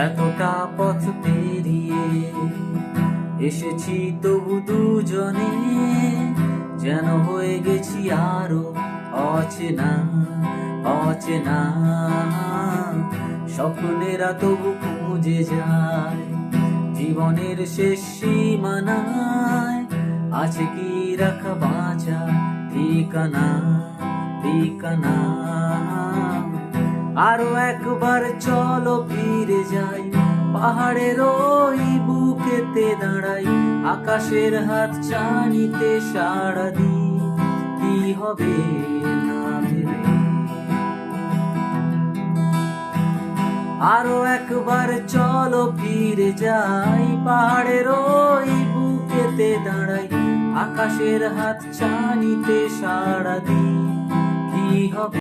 এতটা পথ পেরিয়ে এসেছি তবু দুজনে, যেন হয়ে গেছি আরো অচেনা অচেনা। স্বপ্নেরা তবু খুঁজে যায় জীবনের শেষ সীমানায়, আছে কি রাখা বাঁচা ঠিকানা ঠিকানা। আরো একবার চলো ফিরে যাই, পাহাড়ের ওই বুকেতে দাঁড়াই, আকাশের হাত চানিতে সাড়া দিই, কি হবে না ভেবে। আরো একবার চলো ফিরে যাই, পাহাড়ের ওই বুকেতে দাঁড়াই, আকাশের হাত চানিতে সাড়া দিই, কি হবে।